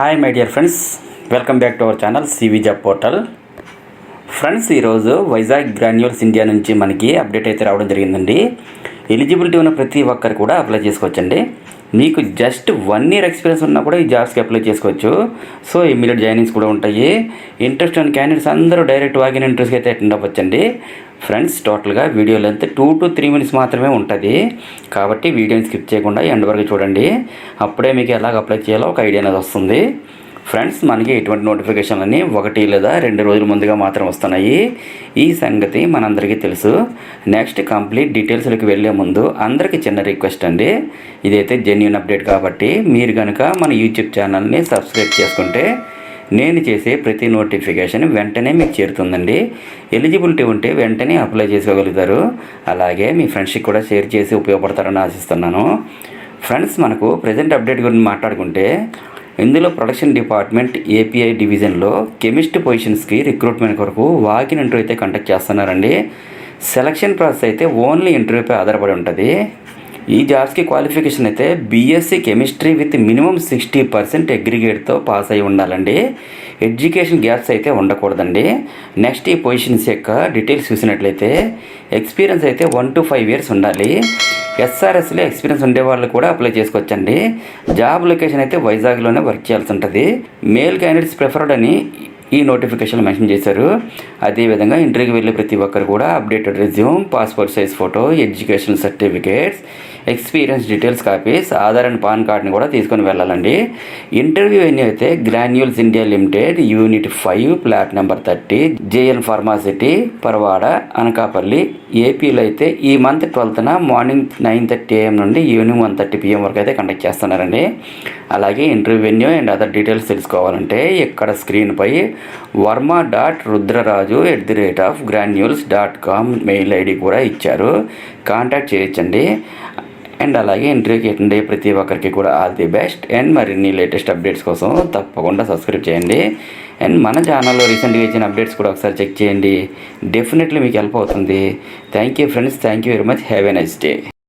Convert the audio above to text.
Hi my dear friends, welcome back to our channel CV job portal. Friends, ఈరోజు Vizag granules India నుంచి మనకి update అయితే రావడం జరిగిందండి. ఎలిజిబిలిటీ ఉన్న ప్రతి ఒక్కరు కూడా అప్లై చేసుకోవచ్చండి. మీకు జస్ట్ 1 year ఎక్స్పీరియన్స్ ఉన్నా కూడా ఈ జాబ్స్కి అప్లై చేసుకోవచ్చు. సో ఇమ్మీడియట్ జాయినింగ్స్ కూడా ఉంటాయి. ఇంట్రెస్ట్ ఉన్న క్యాండిడేట్స్ అందరూ డైరెక్ట్ వాకిన్ ఇంట్రెస్ట్కి అయితే అటెండ్ అవ్వచ్చండి. ఫ్రెండ్స్, టోటల్గా వీడియో లెంత్ 2 to 3 minutes మాత్రమే ఉంటుంది. కాబట్టి వీడియోని స్కిప్ చేయకుండా ఎండ్ వరకు చూడండి. అప్పుడే మీకు ఎలాగ అప్లై చేయాలో ఒక ఐడియా అనేది వస్తుంది. ఫ్రెండ్స్, మనకి ఎటువంటి నోటిఫికేషన్లని 1 లేదా 2 రోజుల ముందుగా మాత్రం వస్తున్నాయి. ఈ సంగతి మనందరికీ తెలుసు. నెక్స్ట్ కంప్లీట్ డీటెయిల్స్లోకి వెళ్ళే ముందు అందరికీ చిన్న రిక్వెస్ట్ అండి. ఇదైతే జెన్యూన్ అప్డేట్ కాబట్టి మీరు కనుక మన యూట్యూబ్ ఛానల్ని సబ్స్క్రైబ్ చేసుకుంటే నేను చేసే ప్రతి నోటిఫికేషన్ వెంటనే మీకు చేరుతుందండి. ఎలిజిబిలిటీ ఉంటే వెంటనే అప్లై చేసుకోగలుగుతారు. అలాగే మీ ఫ్రెండ్స్కి కూడా షేర్ చేసి ఉపయోగపడతారని ఆశిస్తున్నాను. ఫ్రెండ్స్, మనకు ప్రజెంట్ అప్డేట్ గురించి మాట్లాడుకుంటే ఇందులో ప్రొడక్షన్ డిపార్ట్మెంట్ ఏపీఐ డివిజన్లో కెమిస్ట్ పొజిషన్స్కి రిక్రూట్మెంట్ కొరకు వాకిన్ ఇంటర్వ్యూ అయితే కండక్ట్ చేస్తున్నారండి. సెలక్షన్ ప్రాసెస్ అయితే ఓన్లీ ఇంటర్వ్యూపై ఆధారపడి ఉంటుంది. ఈ జాబ్స్కి క్వాలిఫికేషన్ అయితే బీఎస్సీ కెమిస్ట్రీ విత్ మినిమం 60% అగ్రిగేట్తో పాస్ అయి ఉండాలండి. ఎడ్యుకేషన్ గ్యాప్స్ అయితే ఉండకూడదండి. నెక్స్ట్ ఈ పొజిషన్స్ యొక్క డీటెయిల్స్ చూసినట్లయితే ఎక్స్పీరియన్స్ అయితే 1 to 5 years ఉండాలి. ఎస్ఆర్ఎస్లో ఎక్స్పీరియన్స్ ఉండే వాళ్ళు కూడా అప్లై చేసుకోవచ్చండి. జాబ్ లొకేషన్ అయితే వైజాగ్లోనే వర్క్ చేయాల్సి ఉంటుంది. మేల్ క్యాండిడేట్స్ ప్రిఫర్డ్ అని ఈ నోటిఫికేషన్ మెన్షన్ చేశారు. అదేవిధంగా ఇంటర్వ్యూకి వెళ్ళే ప్రతి ఒక్కరు కూడా updated resume, passport size photo, education certificates, experience details copies, Aadhaar and PAN కార్డ్ని కూడా తీసుకొని వెళ్ళాలండి. ఇంటర్వ్యూ వెన్యూ అయితే Granules India limited, unit 5, plot number 30, JN pharmacity, Parawada, Anakapalli, ఏపీలో అయితే ఈ మంత్ 12th మార్నింగ్ 9:30 AM నుండి ఈవినింగ్ 1:30 PM వరకు అయితే కండక్ట్ చేస్తున్నారండి. అలాగే interview venue and other details తెలుసుకోవాలంటే ఇక్కడ స్క్రీన్పై varma.rudraraju@granules.com మెయిల్ ఐడి కూడా ఇచ్చారు. కాంటాక్ట్ చేయొచ్చండి. అండ్ అలాగే ఇంటర్వ్యూకి అటెండ్ అయ్యే ప్రతి ఒక్కరికి కూడా ఆల్ ది బెస్ట్. అండ్ మరిన్ని లేటెస్ట్ అప్డేట్స్ కోసం తప్పకుండా సబ్స్క్రైబ్ చేయండి. అండ్ మన ఛానల్లో రీసెంట్గా ఇచ్చిన అప్డేట్స్ కూడా ఒకసారి చెక్ చేయండి. డెఫినెట్లీ మీకు హెల్ప్ అవుతుంది. Thank you friends, thank you very much. Have a nice day.